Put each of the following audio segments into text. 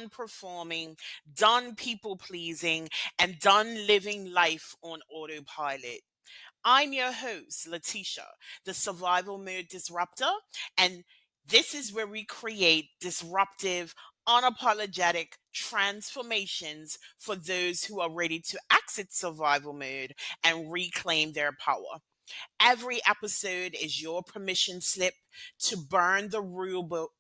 done performing, done people pleasing, and done living life on autopilot. I'm your host, Letitia, the survival mode disruptor, and this is where we create disruptive, unapologetic transformations for those who are ready to exit survival mode and reclaim their power. Every episode is your permission slip to burn the rule book,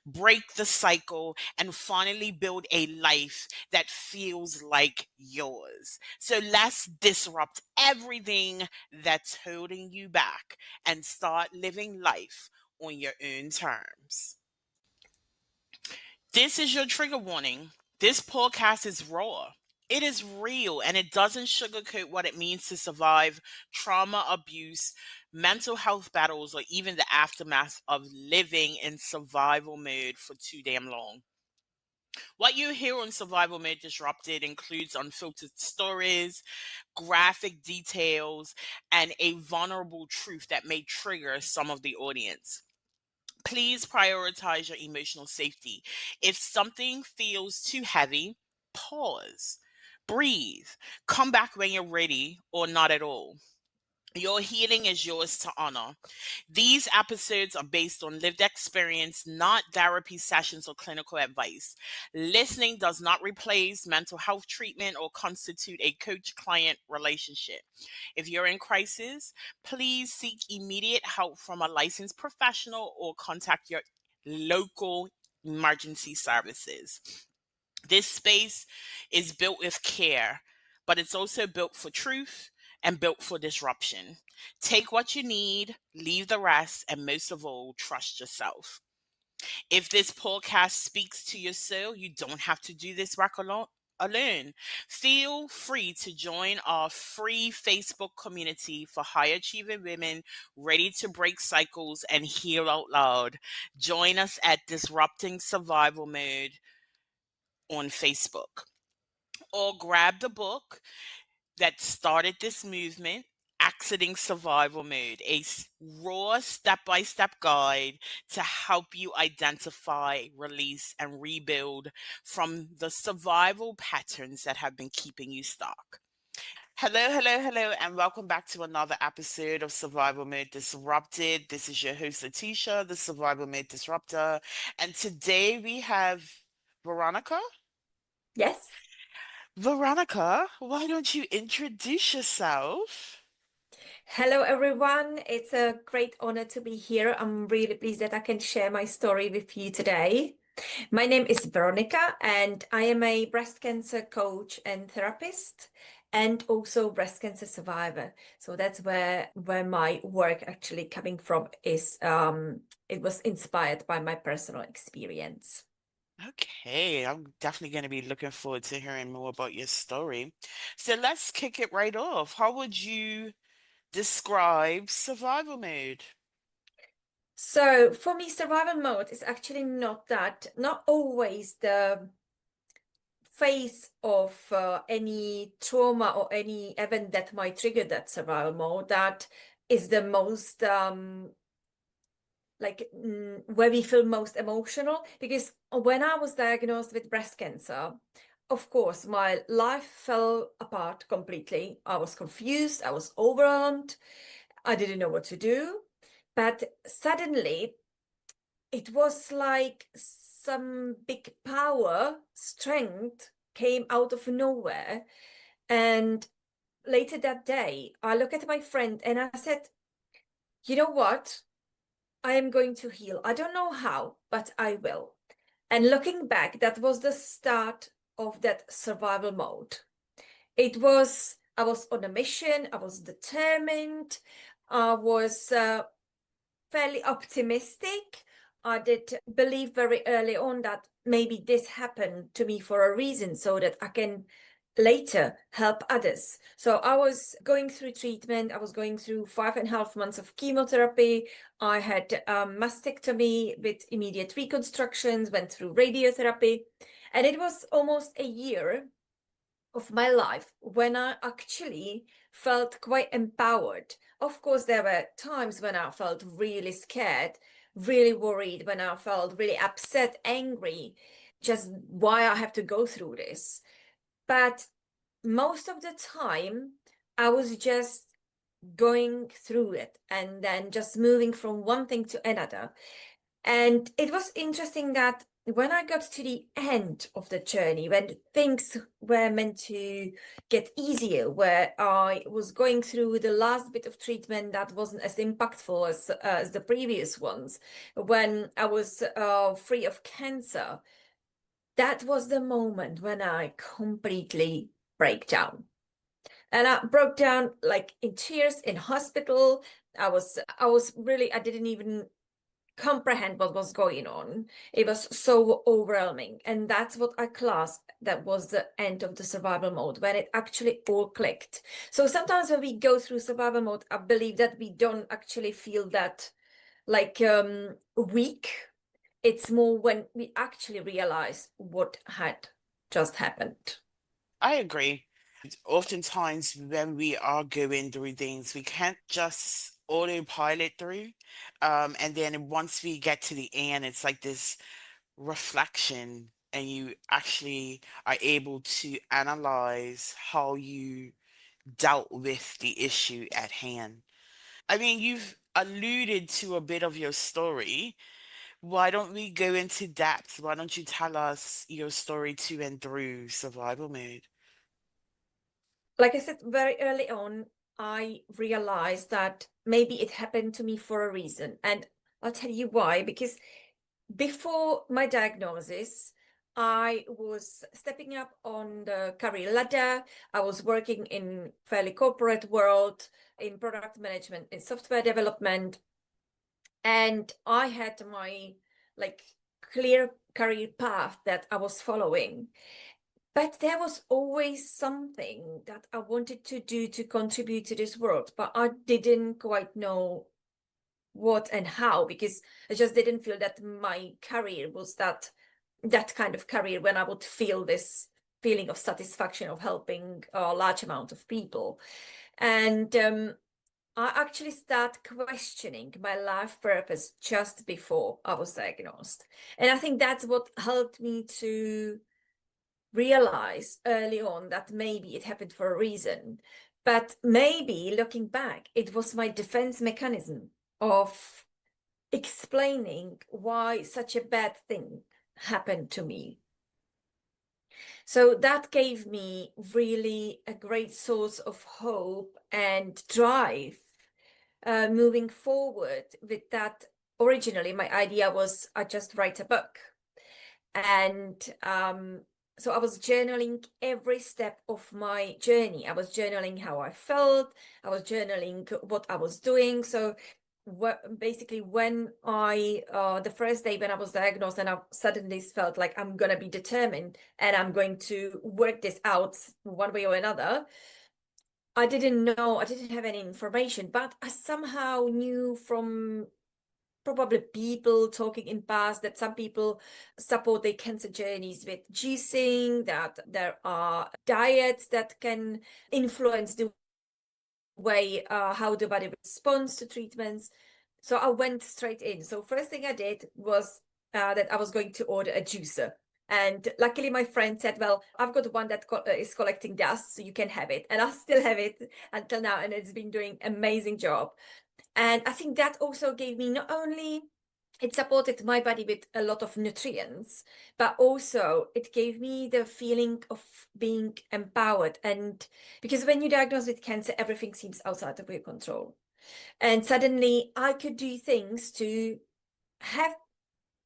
break the cycle, and finally build a life that feels like yours. So let's disrupt everything that's holding you back and start living life on your own terms. This is your trigger warning. This podcast is raw. It is real and it doesn't sugarcoat what it means to survive trauma, abuse, mental health battles, or even the aftermath of living in survival mode for too damn long. What you hear on Survival Mode Disrupted includes unfiltered stories, graphic details, and a vulnerable truth that may trigger some of the audience. Please prioritize your emotional safety. If something feels too heavy, pause, breathe, come back when you're ready or not at all. Your healing is yours to honor. These episodes are based on lived experience, not therapy sessions or clinical advice. Listening does not replace mental health treatment or constitute a coach client relationship. If you're in crisis, please seek immediate help from a licensed professional or contact your local emergency services. This space is built with care, but it's also built for truth and built for disruption. Take what you need, leave the rest, and most of all, trust yourself. If this podcast speaks to your soul, you don't have to do this work alone. Feel free to join our free Facebook community for high achieving women ready to break cycles and heal out loud. Join us at Disrupting Survival Mode on Facebook, or grab the book that started this movement, Exiting Survival Mode, a raw step by step guide to help you identify, release, and rebuild from the survival patterns that have been keeping you stuck. Hello, hello, hello, and welcome back to another episode of Survival Mode Disrupted. This is your host, Letitia, the Survival Mode Disruptor, and today we have Veronika. Yes. Veronika, why don't you introduce yourself? Hello, everyone. It's a great honor to be here. I'm really pleased that I can share my story with you today. My name is Veronika, and I am a breast cancer coach and therapist, and also breast cancer survivor. So that's where my work actually coming from is it was inspired by my personal experience. Okay, I'm definitely going to be looking forward to hearing more about your story. So let's kick it right off. How would you describe survival mode? So for me, survival mode is actually not always the phase of any trauma or any event that might trigger that survival mode that is the most where we feel most emotional, because when I was diagnosed with breast cancer, of course my life fell apart completely. I was confused, I was overwhelmed, I didn't know what to do. But suddenly it was like some big power, strength came out of nowhere. And later that day, I looked at my friend and I said, you know what? I am going to heal. I don't know how, but I will. And looking back, that was the start of that survival mode. I was on a mission, I was determined, I was fairly optimistic. I did believe very early on that maybe this happened to me for a reason so that I can later help others. So I was going through treatment. I was going through 5.5 months of chemotherapy. I had mastectomy with immediate reconstructions, went through radiotherapy, and it was almost a year of my life when I actually felt quite empowered. Of course, there were times when I felt really scared, really worried, when I felt really upset, angry. just why I have to go through this. But most of the time, I was just going through it and then just moving from one thing to another. And it was interesting that when I got to the end of the journey, when things were meant to get easier, where I was going through the last bit of treatment that wasn't as impactful as the previous ones, when I was free of cancer, that was the moment when I completely break down. And I broke down like in tears in hospital. I was really, I didn't even comprehend what was going on. It was so overwhelming. And that's what I classed that was the end of the survival mode, when it actually all clicked. So sometimes when we go through survival mode, I believe that we don't actually feel that like weak. It's more when we actually realize what had just happened. I agree. Oftentimes, when we are going through things, we can't just autopilot through. And then once we get to the end, it's like this reflection, and you actually are able to analyze how you dealt with the issue at hand. I mean, you've alluded to a bit of your story. Why don't we go into depth? Why don't you tell us your story to and through survival mode? Like I said, very early on, I realized that maybe it happened to me for a reason. And I'll tell you why, because before my diagnosis, I was stepping up on the career ladder. I was working in fairly corporate world, in product management, in software development, and I had my like clear career path that I was following. But there was always something that I wanted to do to contribute to this world, but I didn't quite know what and how, because I just didn't feel that my career was that kind of career when I would feel this feeling of satisfaction of helping a large amount of people. And I actually start questioning my life purpose just before I was diagnosed. And I think that's what helped me to realize early on that maybe it happened for a reason. But maybe looking back, it was my defense mechanism of explaining why such a bad thing happened to me. So that gave me really a great source of hope and drive moving forward with that. Originally, my idea was I just write a book. And so I was journaling every step of my journey. I was journaling how I felt. I was journaling what I was doing. So basically when I the first day when I was diagnosed and I suddenly felt like I'm gonna be determined and I'm going to work this out one way or another, I didn't know, I didn't have any information, but I somehow knew from probably people talking in past that some people support their cancer journeys with juicing, that there are diets that can influence the way how the body responds to treatments. So I went straight in. So first thing I did was that I was going to order a juicer. And luckily my friend said, well, I've got one that is collecting dust, so you can have it. And I still have it until now, and it's been doing amazing job. And I think that also gave me not only it supported my body with a lot of nutrients, but also it gave me the feeling of being empowered. And because when you're diagnosed with cancer, everything seems outside of your control. And suddenly I could do things to have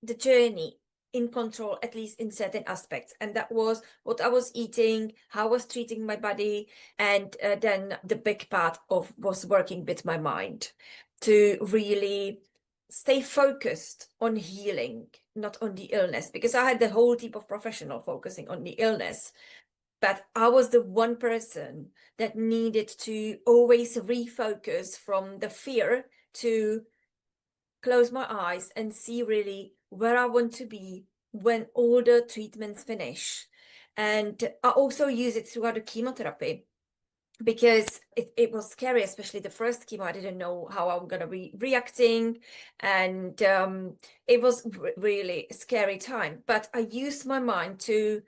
the journey in control, at least in certain aspects. And that was what I was eating, how I was treating my body. And then the big part of was working with my mind to really stay focused on healing, not on the illness, because I had the whole team of professional focusing on the illness. But I was the one person that needed to always refocus from the fear to close my eyes and see really where I want to be when all the treatments finish. And I also use it throughout the chemotherapy. because it was scary, especially the first chemo. I didn't know how I'm gonna be reacting, and it was really a scary time. But I used my mind to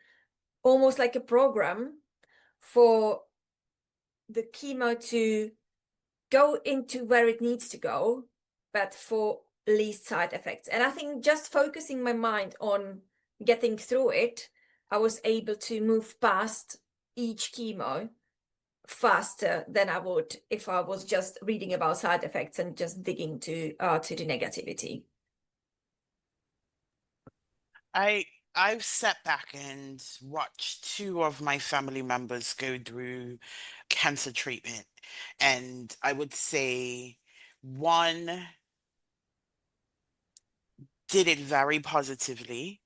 almost like a program for the chemo to go into where it needs to go, but for least side effects. And I think just focusing my mind on getting through it, I was able to move past each chemo faster than I would if I was just reading about side effects and just digging to the negativity. I I've sat back and watched two of my family members go through cancer treatment, and I would say one did it very positively,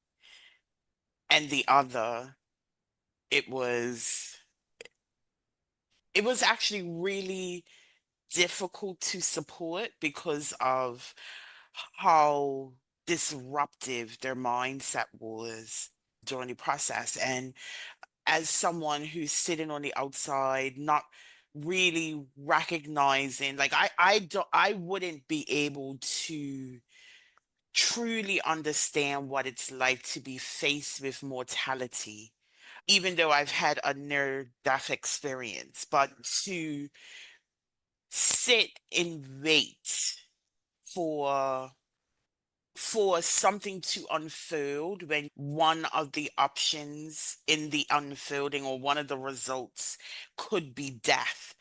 and the other, it was it was actually really difficult to support because of how disruptive their mindset was during the process. And as someone who's sitting on the outside, not really recognizing, like I wouldn't be able to truly understand what it's like to be faced with mortality, even though I've had a near-death experience, but to sit and wait for something to unfold when one of the options in the unfolding or one of the results could be death.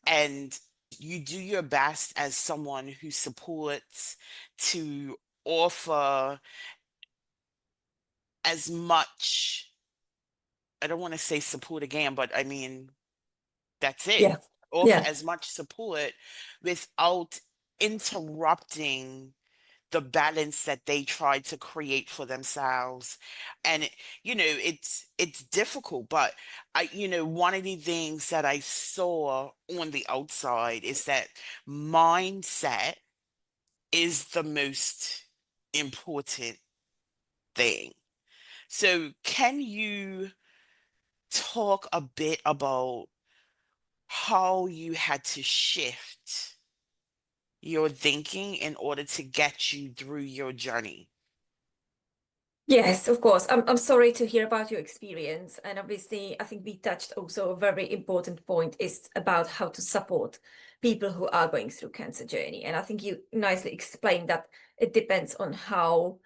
And you do your best as someone who supports to offer as much, I don't want to say support again, but I mean, that's it. Yeah, Offer yeah. as much support without interrupting the balance that they try to create for themselves. And it's difficult, but one of the things that I saw on the outside is that mindset is the most important thing. So can you talk a bit about how you had to shift your thinking in order to get you through your journey? Yes, of course. I'm sorry to hear about your experience. And obviously, I think we touched also a very important point is about how to support people who are going through cancer journey. And I think you nicely explained that it depends on how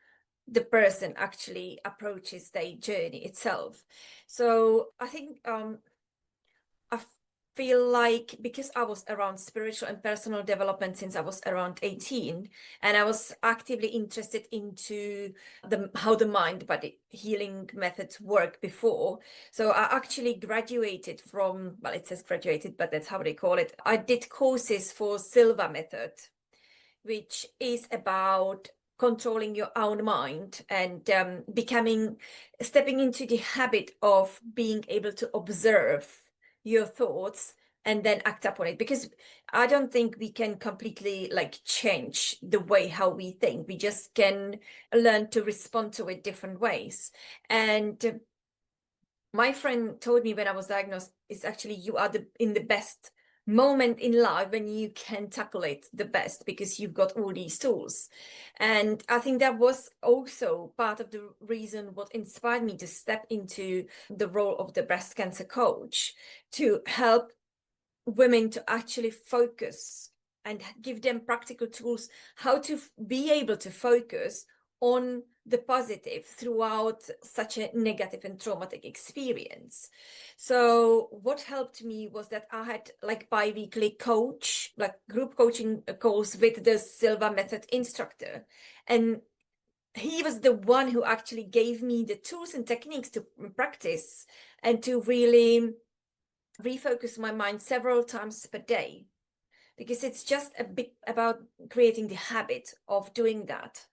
the person actually approaches their journey itself. So I think I feel like because I was around spiritual and personal development since I was around 18, and I was actively interested into the how the mind body healing methods work before. So I actually graduated from, well, it says graduated, but that's how they call it. I did courses for Silva method, which is about controlling your own mind and stepping into the habit of being able to observe your thoughts and then act upon it. Because I don't think we can completely like change the way how we think. We just can learn to respond to it different ways. And my friend told me when I was diagnosed, is actually you are in the best moment in life when you can tackle it the best because you've got all these tools. And I think that was also part of the reason what inspired me to step into the role of the breast cancer coach, to help women to actually focus and give them practical tools how to be able to focus on the positive throughout such a negative and traumatic experience. So what helped me was that I had like bi-weekly coach, like group coaching calls with the Silva method instructor. And he was the one who actually gave me the tools and techniques to practice and to really refocus my mind several times per day, because it's just a bit about creating the habit of doing that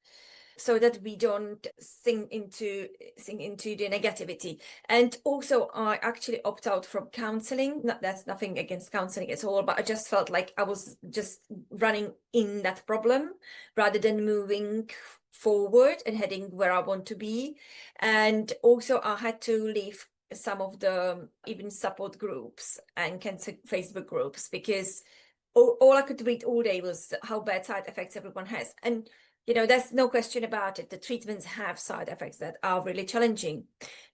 so that we don't sink into the negativity. And also I actually opt out from counseling. That's nothing against counseling at all, but I just felt like I was just running in that problem rather than moving forward and heading where I want to be. And also I had to leave some of the even support groups and cancer Facebook groups, because all I could read all day was how bad side effects everyone has. And, you know, there's no question about it. The treatments have side effects that are really challenging.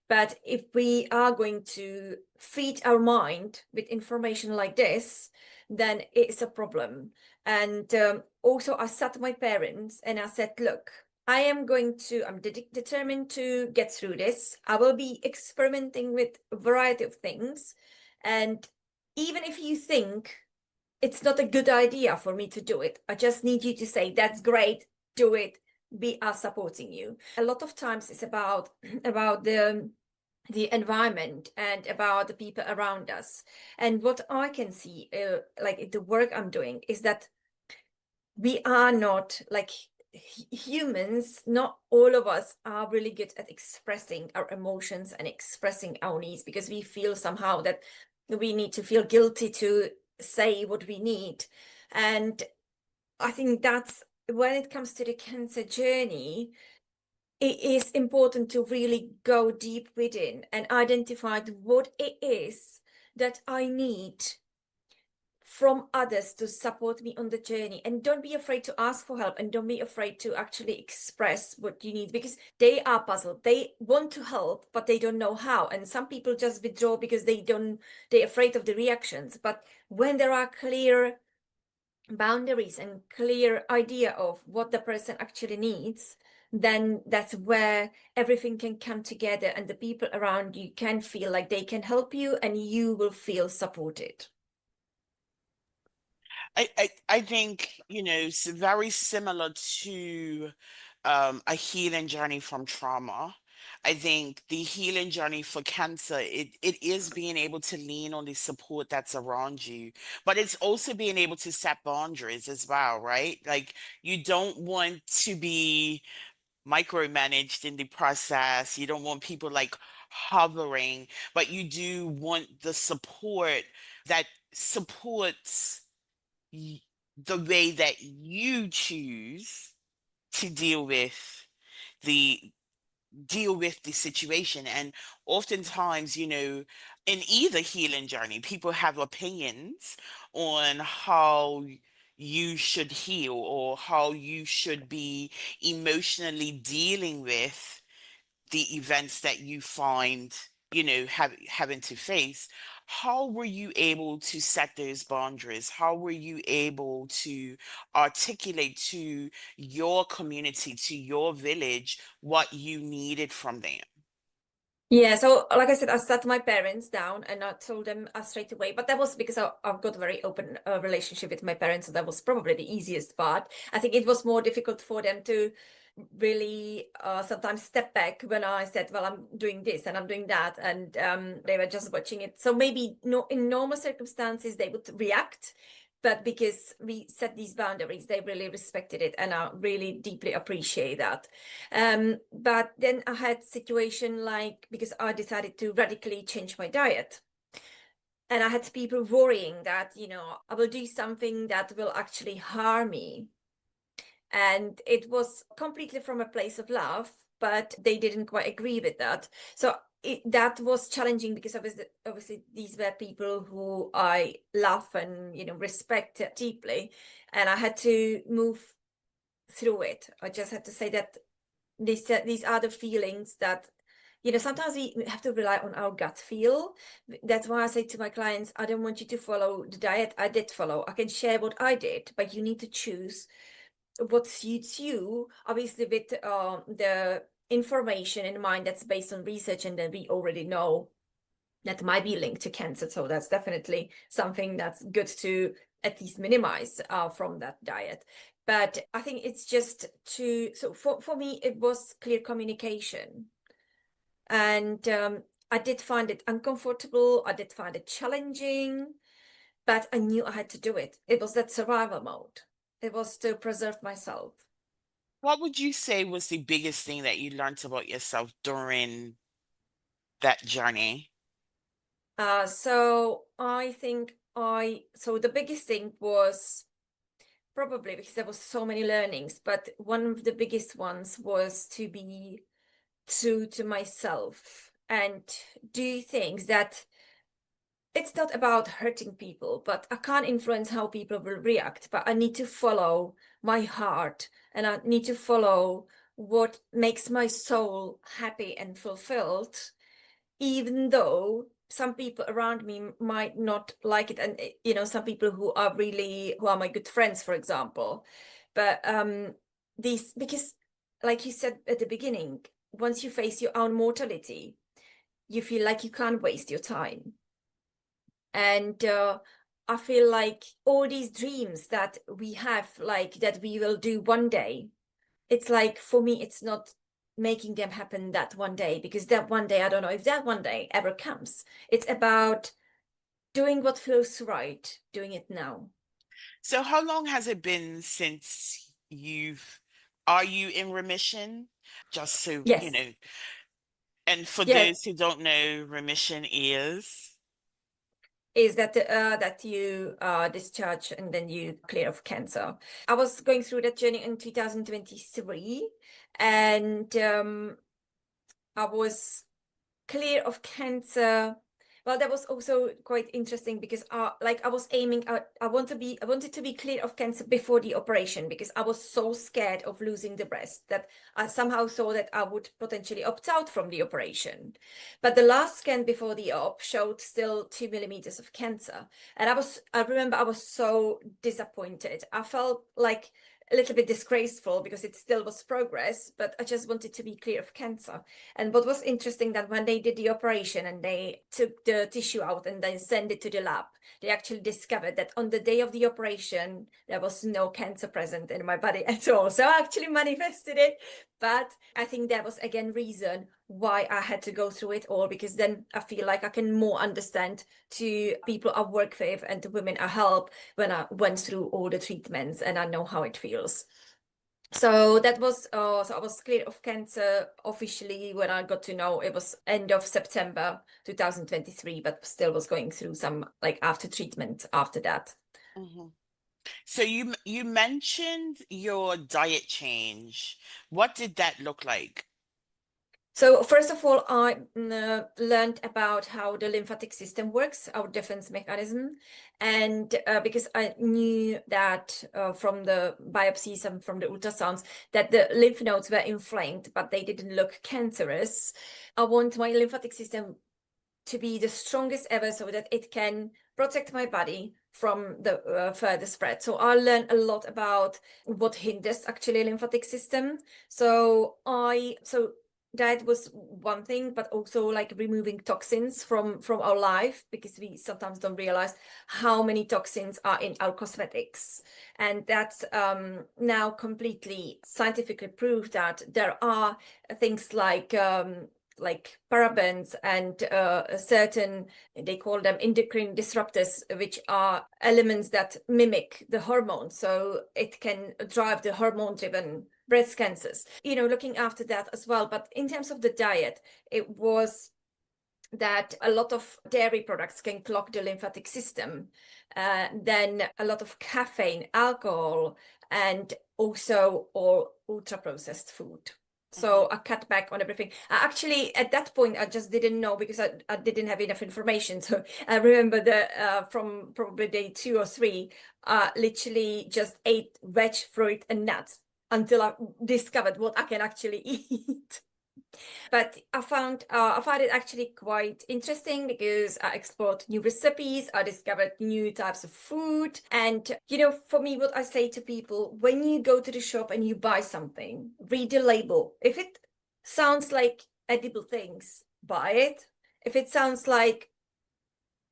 But if we are going to feed our mind with information like this, then it's a problem. And also, I sat to my parents and I said, look, I'm determined to get through this. I will be experimenting with a variety of things. And even if you think it's not a good idea for me to do it, I just need you to say, that's great, do it. We are supporting you. A lot of times it's about the environment and about the people around us. And what I can see, like the work I'm doing, is that we are not like humans, not all of us are really good at expressing our emotions and expressing our needs, because we feel somehow that we need to feel guilty to say what we need. And I think that's when it comes to the cancer journey, it is important to really go deep within and identify what it is that I need from others to support me on the journey. And don't be afraid to ask for help, and don't be afraid to actually express what you need, because they are puzzled. They want to help, but they don't know how. And some people just withdraw because they're afraid of the reactions. But when there are clear boundaries and clear idea of what the person actually needs, then that's where everything can come together and the people around you can feel like they can help you and you will feel supported. I think, it's very similar to a healing journey from trauma. I think the healing journey for cancer, it is being able to lean on the support that's around you, but it's also being able to set boundaries as well, right? Like, you don't want to be micromanaged in the process. You don't want people like hovering, but you do want the support that supports y- the way that you choose to the deal with the situation. And oftentimes, in either healing journey, people have opinions on how you should heal or how you should be emotionally dealing with the events that you find, having to face. How were you able to set those boundaries? How were you able to articulate to your community, to your village, what you needed from them? Yeah, so like I said, I sat my parents down and I told them straight away. But that was because I've got a very open relationship with my parents, so that was probably the easiest part. I think it was more difficult for them to really sometimes step back when I said, well, I'm doing this and I'm doing that, and they were just watching it. So maybe no, in normal circumstances they would react, but because we set these boundaries, they really respected it, and I really deeply appreciate that. But then I had situation like, because I decided to radically change my diet. And I had people worrying that, I will do something that will actually harm me. And it was completely from a place of love, but they didn't quite agree with that. So that was challenging, because obviously these were people who I love and respect deeply, and I had to move through it. I just have to say that these are the feelings that sometimes we have to rely on our gut feel. That's why I say to my clients, I don't want you to follow the diet I did follow. I can share what I did, but you need to choose what suits you, obviously with the information in mind that's based on research and that we already know that might be linked to cancer. So that's definitely something that's good to at least minimize from that diet. But I think it's just so for me, it was clear communication. And I did find it uncomfortable. I did find it challenging, but I knew I had to do it. It was that survival mode. It was to preserve myself. What would you say was the biggest thing that you learned about yourself during that journey? So I think so the biggest thing was probably because there was so many learnings, but one of the biggest ones was to be true to myself and do things that it's not about hurting people, but I can't influence how people will react, but I need to follow my heart and I need to follow what makes my soul happy and fulfilled, even though some people around me might not like it. And, some people who are my good friends, for example. But because, like you said at the beginning, once you face your own mortality, you feel like you can't waste your time. And I feel like all these dreams that we have, like that we will do one day, it's like for me, it's not making them happen that one day, because that one day, I don't know if that one day ever comes. It's about doing what feels right, doing it now. So how long has it been since are you in remission? Just so, Yes, and for yeah, those who don't know, remission is. is that you discharge and then you clear of cancer. I was going through that journey in 2023, and I was clear of cancer. Well, that was also quite interesting because like I was aiming at, I wanted to be clear of cancer before the operation, because I was so scared of losing the breast that I somehow thought that I would potentially opt out from the operation. But the last scan before the op showed still 2 millimeters of cancer. And I remember I was so disappointed. I felt like a little bit disgraceful because it still was progress, but I just wanted to be clear of cancer. And what was interesting, that when they did the operation and they took the tissue out and then sent it to the lab, they actually discovered that on the day of the operation, there was no cancer present in my body at all. So I actually manifested it. But I think that was again reason why I had to go through it all, because then I feel like I can more understand to people I work with and the women I help when I went through all the treatments and I know how it feels. So that was so I was clear of cancer officially when I got to know. It was end of September 2023, but still was going through some like after treatment after that. Mhm. So you mentioned your diet change. What did that look like? So first of all, I learned about how the lymphatic system works, our defense mechanism, and because I knew that from the biopsies and from the ultrasounds that the lymph nodes were inflamed, but they didn't look cancerous. I want my lymphatic system to be the strongest ever so that it can protect my body from the further spread. So I learned a lot about what hinders actually lymphatic system. So that was one thing, but also like removing toxins from our life, because we sometimes don't realize how many toxins are in our cosmetics. And that's now completely scientifically proved that there are things like parabens and certain, they call them endocrine disruptors, which are elements that mimic the hormone. So it can drive the hormone driven breast cancers, looking after that as well. But in terms of the diet, it was that a lot of dairy products can clog the lymphatic system, then a lot of caffeine, alcohol, and also all ultra processed food. So Mhm. I cut back on everything. Actually, at that point, I just didn't know because I didn't have enough information. So I remember from probably day 2 or 3, literally just ate veg, fruit, and nuts until I discovered what I can actually eat. But I found it actually quite interesting because I explored new recipes, I discovered new types of food. And for me, what I say to people, when you go to the shop and you buy something, read the label. If it sounds like edible things, buy it. If it sounds like,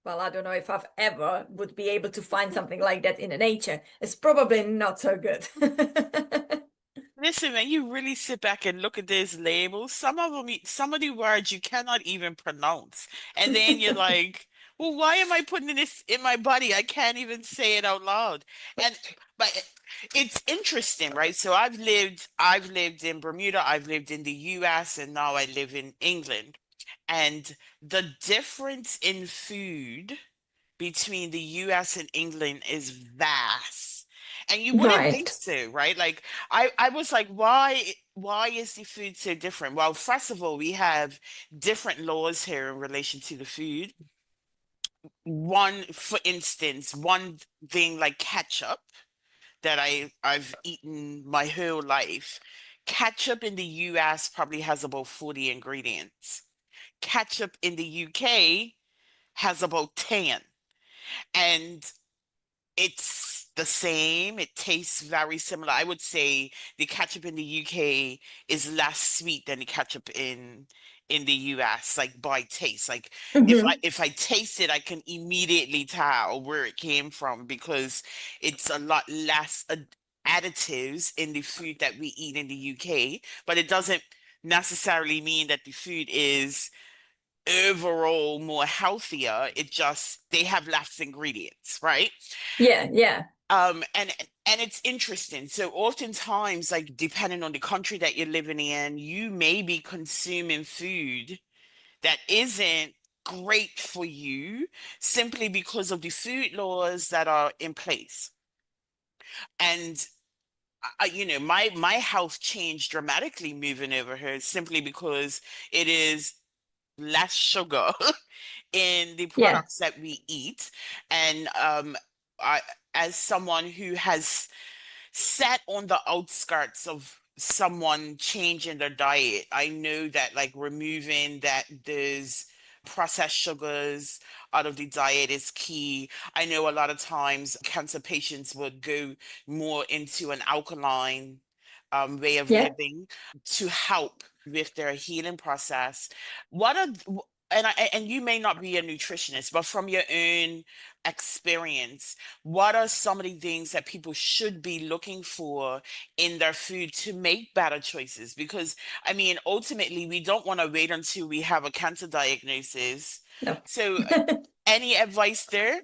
well, I don't know if I've ever would be able to find something like that in the nature, it's probably not so good. Listen, man, you really sit back and look at these labels. Some of them, some of the words you cannot even pronounce. And then you're like, well, why am I putting this in my body? I can't even say it out loud. And but it's interesting, right? So I've lived in Bermuda, I've lived in the US, and now I live in England. And the difference in food between the US and England is vast. And you wouldn't think Right. so, right? Like I was like, why is the food so different? Well, first of all, we have different laws here in relation to the food. One, for instance, one thing like ketchup that I've eaten my whole life. Ketchup in the US probably has about 40 ingredients. Ketchup in the UK has about 10. And it's the same. It tastes very similar. I would say the ketchup in the UK is less sweet than the ketchup in the US, like by taste. Like Hmm. if I taste it, I can immediately tell where it came from because it's a lot less additives in the food that we eat in the UK, but it doesn't necessarily mean that the food is overall more healthier. It just they have less ingredients, right? Yeah, yeah, And it's interesting. So oftentimes, like depending on the country that you're living in, you may be consuming food that isn't great for you simply because of the food laws that are in place. And my health changed dramatically moving over here simply because it is less sugar in the yeah, products that we eat. And I, as someone who has sat on the outskirts of someone changing their diet, I know that like removing that those processed sugars out of the diet is key. I know a lot of times cancer patients would go more into an alkaline way of yeah. living to help with their healing process. What are and you may not be a nutritionist, but from your own experience, what are some of the things that people should be looking for in their food to make better choices? Because, I mean, ultimately, we don't want to wait until we have a cancer diagnosis. No. So, any advice there?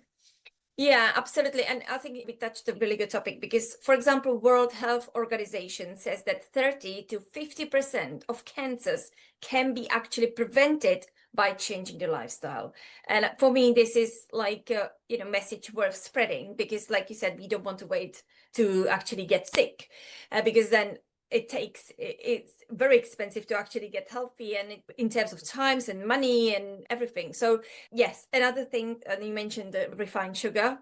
Yeah, absolutely. And I think we touched a really good topic because, for example, World Health Organization says that 30 to 50% of cancers can be actually prevented by changing the lifestyle. And for me, this is like a, message worth spreading because, like you said, we don't want to wait to actually get sick, because then it's very expensive to actually get healthy, and in terms of times and money and everything. So yes, another thing, and you mentioned the refined sugar,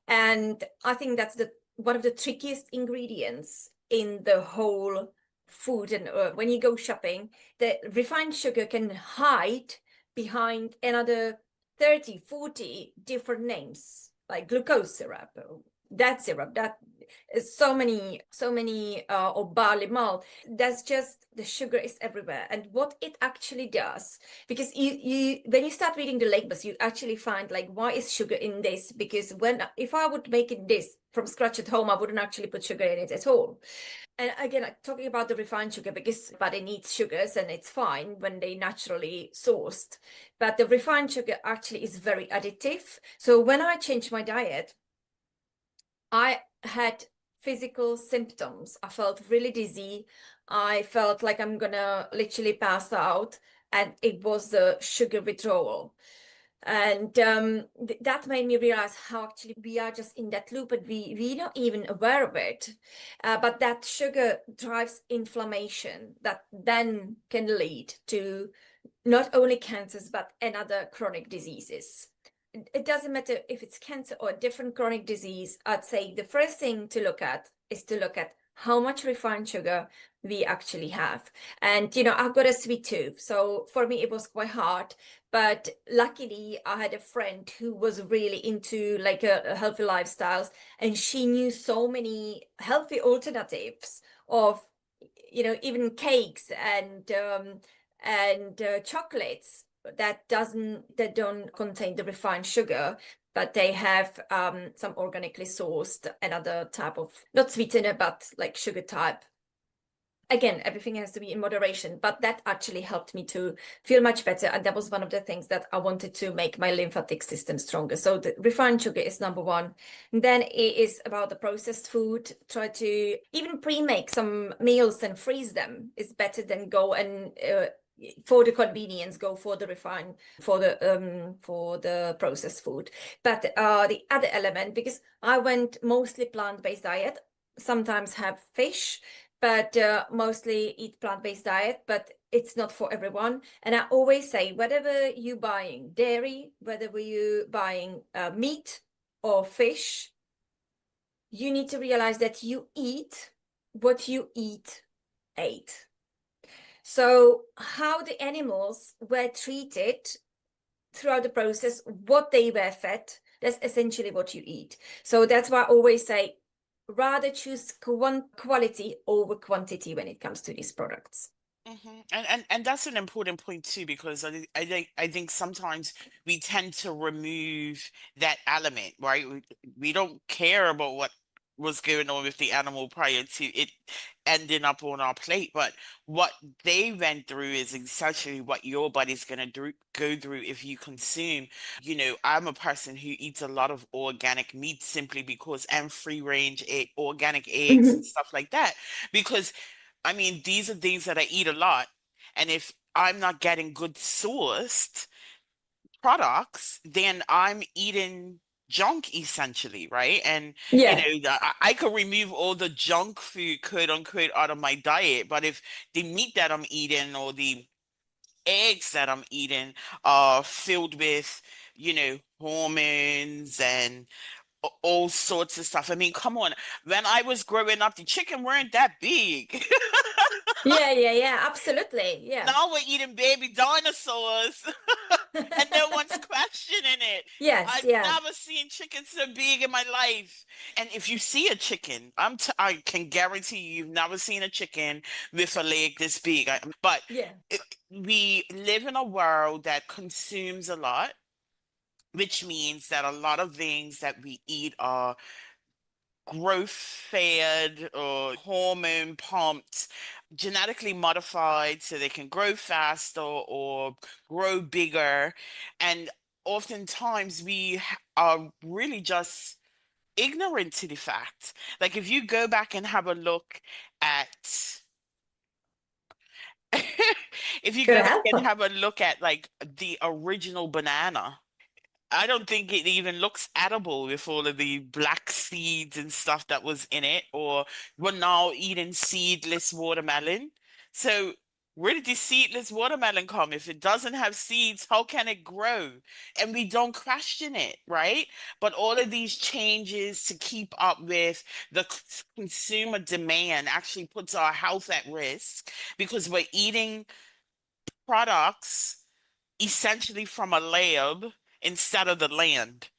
and I think that's the one of the trickiest ingredients in the whole food. And when you go shopping, the refined sugar can hide behind another 30, 40 different names, like glucose syrup, that syrup, that is so many or barley malt. That's just the sugar is everywhere. And what it actually does, because you when you start reading the labels, you actually find like, why is sugar in this? Because if I would make it this from scratch at home, I wouldn't actually put sugar in it at all. And again, like, talking about the refined sugar, because body needs sugars and it's fine when they naturally sourced, but the refined sugar actually is very addictive. So when I changed my diet, I had physical symptoms. I felt really dizzy. I felt like I'm gonna literally pass out, and it was the sugar withdrawal. And that made me realize how actually we are just in that loop, and we're not even aware of it. But that sugar drives inflammation that then can lead to not only cancers, but another chronic diseases. It doesn't matter if it's cancer or a different chronic disease. I'd say the first thing to look at is to look at how much refined sugar we actually have. And, I've got a sweet tooth. So for me, it was quite hard. But luckily, I had a friend who was really into like a healthy lifestyles, and she knew so many healthy alternatives of, even cakes and chocolates that don't contain the refined sugar, but they have some organically sourced another type of, not sweetener, but like sugar type. Again, everything has to be in moderation, but that actually helped me to feel much better. And that was one of the things that I wanted to make my lymphatic system stronger. So the refined sugar is number one. And then it is about the processed food. Try to even pre-make some meals and freeze them is better than go and for the convenience, go for the refined, for the processed food. But the other element, because I went mostly plant-based diet, sometimes have fish, but mostly eat plant-based diet, but it's not for everyone. And I always say, whatever you buying dairy, whether you buying meat or fish, you need to realize that you eat what you ate. So how the animals were treated throughout the process, what they were fed, that's essentially what you eat. So that's why I always say, rather choose quality over quantity when it comes to these products. And that's an important point too, because I think sometimes we tend to remove that element, right? We don't care about what was going on with the animal prior to it ending up on our plate, but what they went through is essentially what your body's gonna go through if you consume. I'm a person who eats a lot of organic meat simply because and free range organic eggs and Mhm. stuff like that, because I mean, these are things that I eat a lot. And if I'm not getting good sourced products, then I'm eating junk essentially, right? And, Yeah, I could remove all the junk food, quote unquote, out of my diet. But if the meat that I'm eating or the eggs that I'm eating are filled with, hormones and all sorts of stuff. I mean, come on. When I was growing up, the chicken weren't that big. yeah, absolutely. Yeah. Now we're eating baby dinosaurs and no one's questioning it. Yes, I've yeah, never seen chicken so big in my life. And if you see a chicken, I can guarantee you've never seen a chicken with a leg this big. But yeah, we live in a world that consumes a lot, which means that a lot of things that we eat are growth fed or hormone pumped, genetically modified so they can grow faster or grow bigger. And oftentimes are really just ignorant to the fact. Like if you go back and have a look at if you could go back help. and have a look at like the original banana, I don't think it even looks edible with all of the black seeds and stuff that was in it, or we're now eating seedless watermelon. So, where did the seedless watermelon come? If it doesn't have seeds, how can it grow? And we don't question it, right? But all of these changes to keep up with the consumer demand actually puts our health at risk because we're eating products essentially from a lab instead of the land.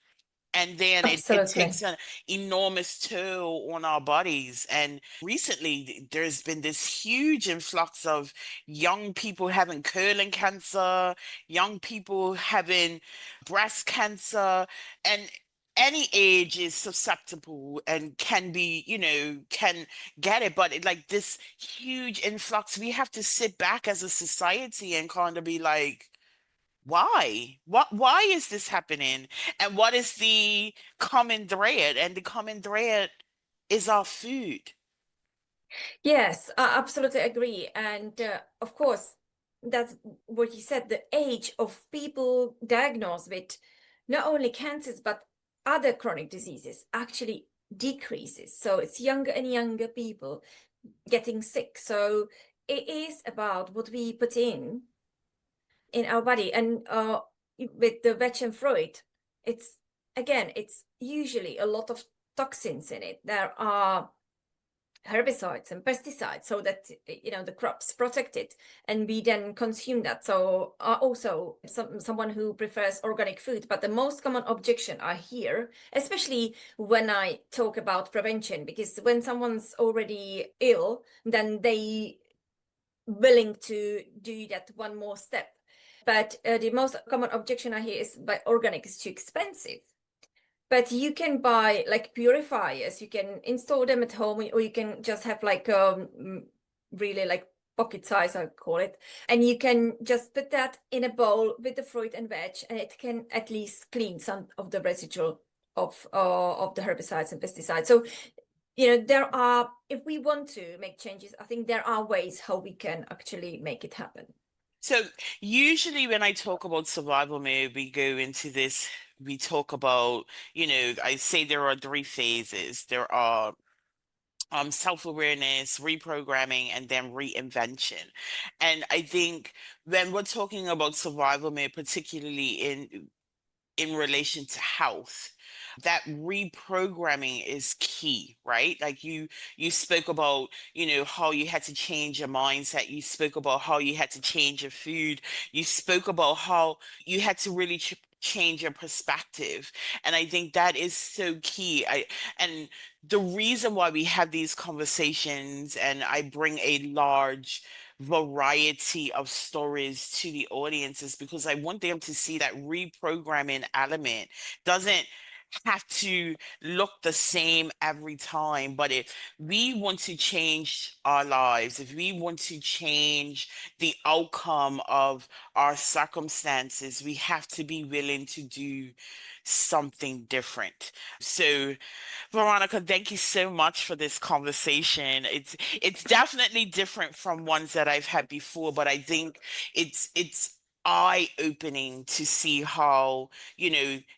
And then it Absolutely. takes an enormous toll on our bodies. And recently, there's been this huge influx of young people having colon cancer, young people having breast cancer, and any age is susceptible and can be, can get it. But like this huge influx, we have to sit back as a society and kind of be like, why? Why is this happening? And what is the common thread? And the common thread is our food. Yes, I absolutely agree. And of course, that's what you said, the age of people diagnosed with not only cancers, but other chronic diseases actually decreases. So it's younger and younger people getting sick. So it is about what we put in our body. And with the veg and fruit, it's again, it's usually a lot of toxins in it. There are herbicides and pesticides so that the crops protected and we then consume that. So also someone who prefers organic food, but the most common objection I hear, especially when I talk about prevention, because when someone's already ill, then they willing to do that one more step. But the most common objection I hear is, by organic is too expensive. But you can buy like purifiers, you can install them at home, or you can just have like really like pocket size, I call it. And you can just put that in a bowl with the fruit and veg, and it can at least clean some of the residual of the herbicides and pesticides. So, there if we want to make changes, I think there are ways how we can actually make it happen. So usually when I talk about survival mode, we go into this, we talk about, I say there are three phases. There are self-awareness, reprogramming, and then reinvention. And I think when we're talking about survival mode, particularly in relation to health, that reprogramming is key, right? Like you spoke about, how you had to change your mindset. You spoke about how you had to change your food. You spoke about how you had to really change your perspective. And I think that is so key. And the reason why we have these conversations and I bring a large variety of stories to the audience is because I want them to see that reprogramming element doesn't have to look the same every time. But if we want to change our lives, if we want to change the outcome of our circumstances, we have to be willing to do something different. So Veronica, thank you so much for this conversation. It's definitely different from ones that I've had before, but I think it's eye-opening to see how,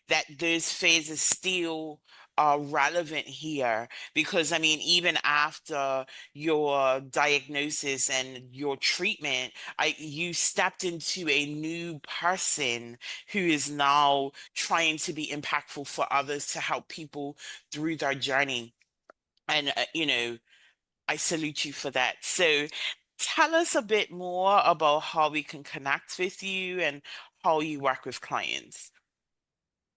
that those phases still are relevant here. Because I mean, even after your diagnosis and your treatment, you stepped into a new person who is now trying to be impactful for others to help people through their journey. And, I salute you for that. So tell us a bit more about how we can connect with you and how you work with clients.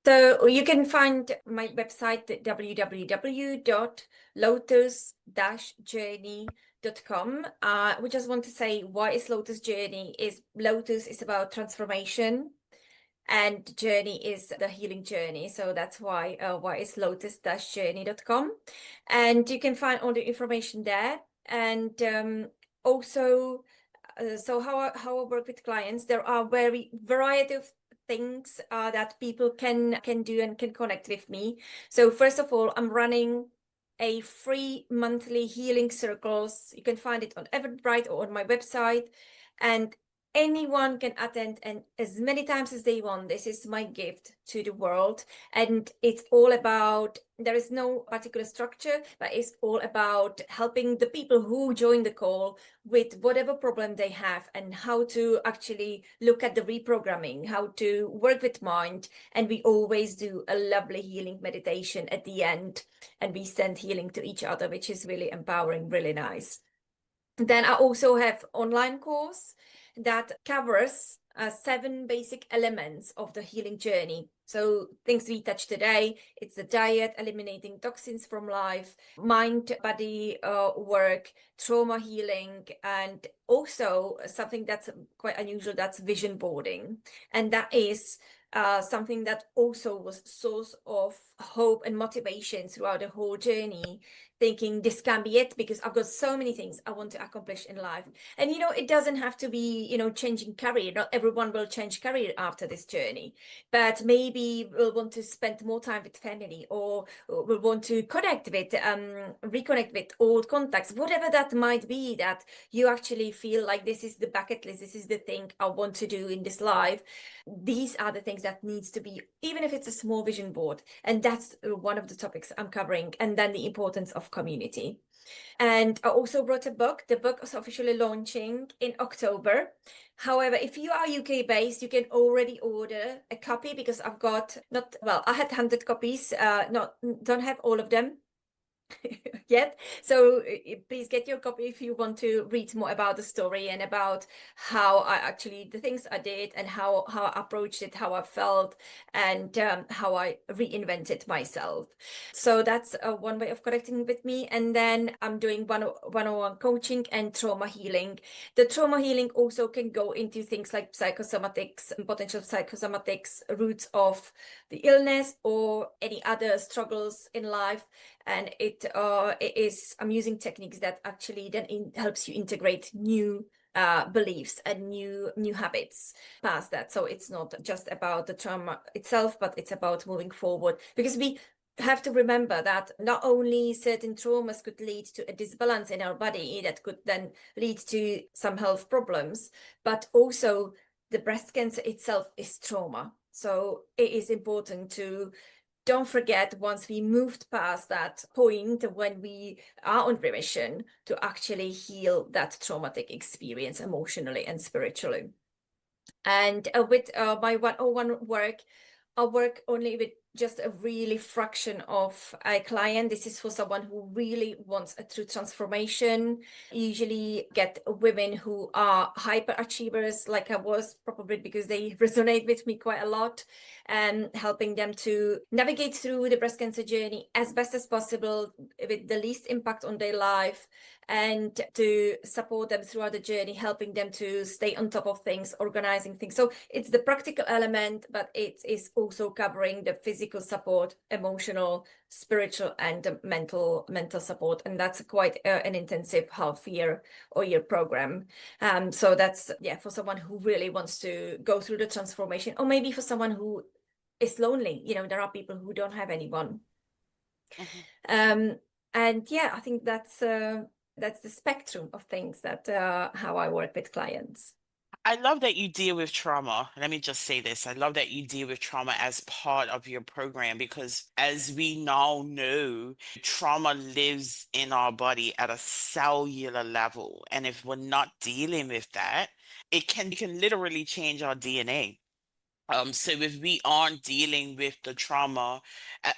So you can find my website at www.lotus-journey.com. We just want to say, why is Lotus Journey? Is Lotus is about transformation, and journey is the healing journey. So that's why it's lotus-journey.com. And you can find all the information there. And also, so how I work with clients, there are variety of things that people can do and can connect with me. So first of all, I'm running a free monthly healing circles. You can find it on Eventbrite or on my website, and anyone can attend and as many times as they want. This is my gift to the world, and it's all about, there is no particular structure, but it's all about helping the people who join the call with whatever problem they have and how to actually look at the reprogramming, how to work with mind. And we always do a lovely healing meditation at the end, and we send healing to each other, which is really empowering, really nice. Then I also have online course that covers 7 basic elements of the healing journey. So things we touched today, it's the diet, eliminating toxins from life, mind, body work, trauma healing, and also something that's quite unusual, that's vision boarding. And that is something that also was source of hope and motivation throughout the whole journey, thinking this can be it, because I've got so many things I want to accomplish in life. And it doesn't have to be, changing career. Not everyone will change career after this journey, but maybe we'll want to spend more time with family, or we'll want to reconnect with old contacts, whatever that might be, that you actually feel like this is the bucket list, this is the thing I want to do in this life. These are the things that needs to be, even if it's a small vision board. And that's one of the topics I'm covering. And then the importance of community. And I also wrote a book. The book is officially launching in October. However, if you are UK based, you can already order a copy, because I've got not, well, I had 100 copies, don't have all of them yet. So please get your copy if you want to read more about the story and about how I actually, the things I did, and how I approached it, how I felt, and how I reinvented myself. So that's one way of connecting with me. And then I'm doing one-on-one coaching and trauma healing. The trauma healing also can go into things like psychosomatics and potential psychosomatics, roots of the illness or any other struggles in life. And it is, I'm using techniques that actually then helps you integrate new beliefs and new habits past that. So it's not just about the trauma itself, but it's about moving forward, because have to remember that not only certain traumas could lead to a disbalance in our body that could then lead to some health problems, but also the breast cancer itself is trauma. So it is important to don't forget, once we moved past that point when we are on remission, to actually heal that traumatic experience emotionally and spiritually. And with my 101 work, I work only with just a really fraction of a client. This is for someone who really wants a true transformation. Usually get women who are hyperachievers, like I was, probably because they resonate with me quite a lot, and helping them to navigate through the breast cancer journey as best as possible with the least impact on their life, and to support them throughout the journey, helping them to stay on top of things, organizing things. So it's the practical element, but it is also covering the physical support, emotional, spiritual, and mental support. And that's quite an intensive half year or year program. So that's, yeah, for someone who really wants to go through the transformation, or maybe for someone who is lonely. There are people who don't have anyone. Mhm. And yeah, I think that's the spectrum of things that how I work with clients. I love that you deal with trauma. Let me just say this. I love that you deal with trauma as part of your program because, as we now know, trauma lives in our body at a cellular level. And if we're not dealing with that, it can literally change our DNA. So if we aren't dealing with the trauma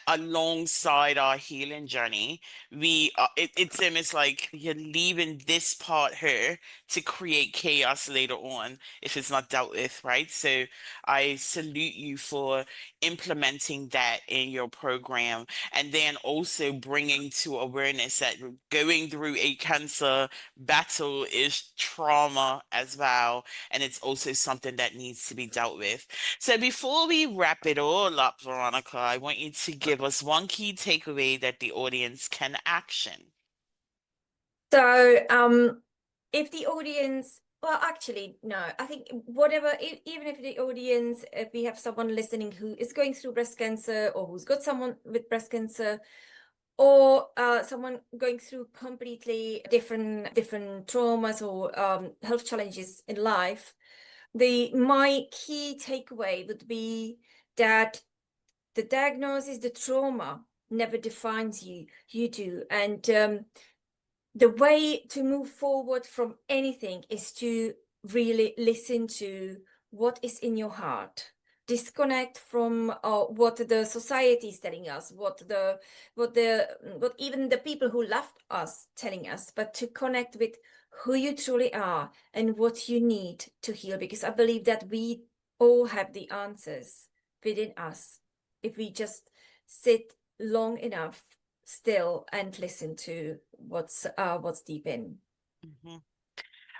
alongside our healing journey, it's almost like you're leaving this part here to create chaos later on if it's not dealt with, right? So I salute you for implementing that in your program, and then also bringing to awareness that going through a cancer battle is trauma as well, and it's also something that needs to be dealt with. So before we wrap it all up, Veronica, I want you to give us one key takeaway that the audience can action. So, if the audience, well, actually, no, I think whatever, even if the audience, if we have someone listening who is going through breast cancer, or who's got someone with breast cancer, or someone going through completely different traumas or health challenges in life, my key takeaway would be that the diagnosis, the trauma never defines you. You do. And the way to move forward from anything is to really listen to what is in your heart. Disconnect from what the society is telling us, what even the people who left us telling us, but to connect with who you truly are and what you need to heal. Because I believe that we all have the answers within us if we just sit long enough still and listen to what's deep in. Mhm.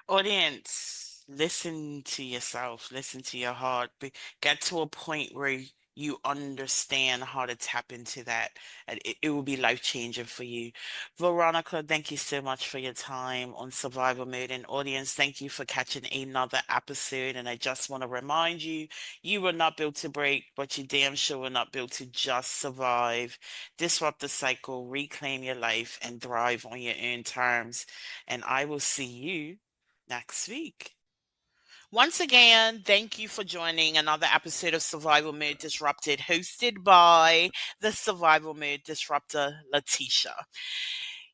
Audience, listen to yourself, listen to your heart. Get to a point where you understand how to tap into that, and it will be life changing for you. Veronica, thank you so much for your time on Survival Mode. And audience, thank you for catching another episode. And I just want to remind you, you were not built to break, but you damn sure were not built to just survive. Disrupt the cycle, reclaim your life, and thrive on your own terms. And I will see you next week. Once again, thank you for joining another episode of Survival Mode Disrupted, hosted by the Survival Mode Disruptor, Letitia.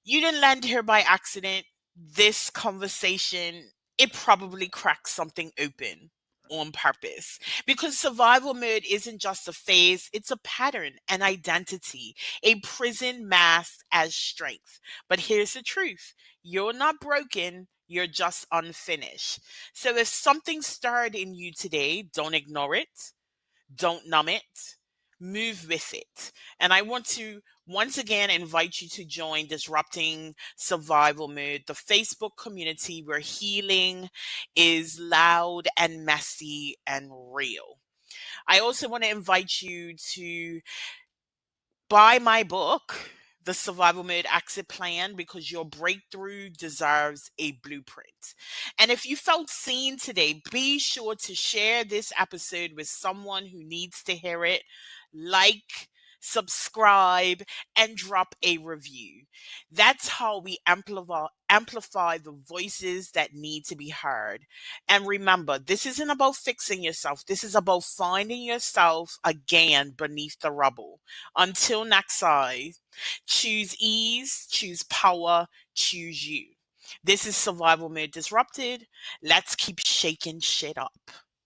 You didn't land here by accident. This conversation, it probably cracked something open on purpose, because survival mode isn't just a phase, it's a pattern, an identity, a prison masked as strength. But here's the truth: you're not broken, you're just unfinished. So if something stirred in you today, don't ignore it, don't numb it, move with it. And I want to once again invite you to join Disrupting Survival Mode, the Facebook community where healing is loud and messy and real. I also want to invite you to buy my book, The Survival Mode Exit Plan, because your breakthrough deserves a blueprint. And if you felt seen today, be sure to share this episode with someone who needs to hear it. Like, subscribe, and drop a review. That's how we amplify the voices that need to be heard. And remember, this isn't about fixing yourself. This is about finding yourself again beneath the rubble. Until next time, choose ease, choose power, choose you. This is Survival Mode Disrupted. Let's keep shaking shit up.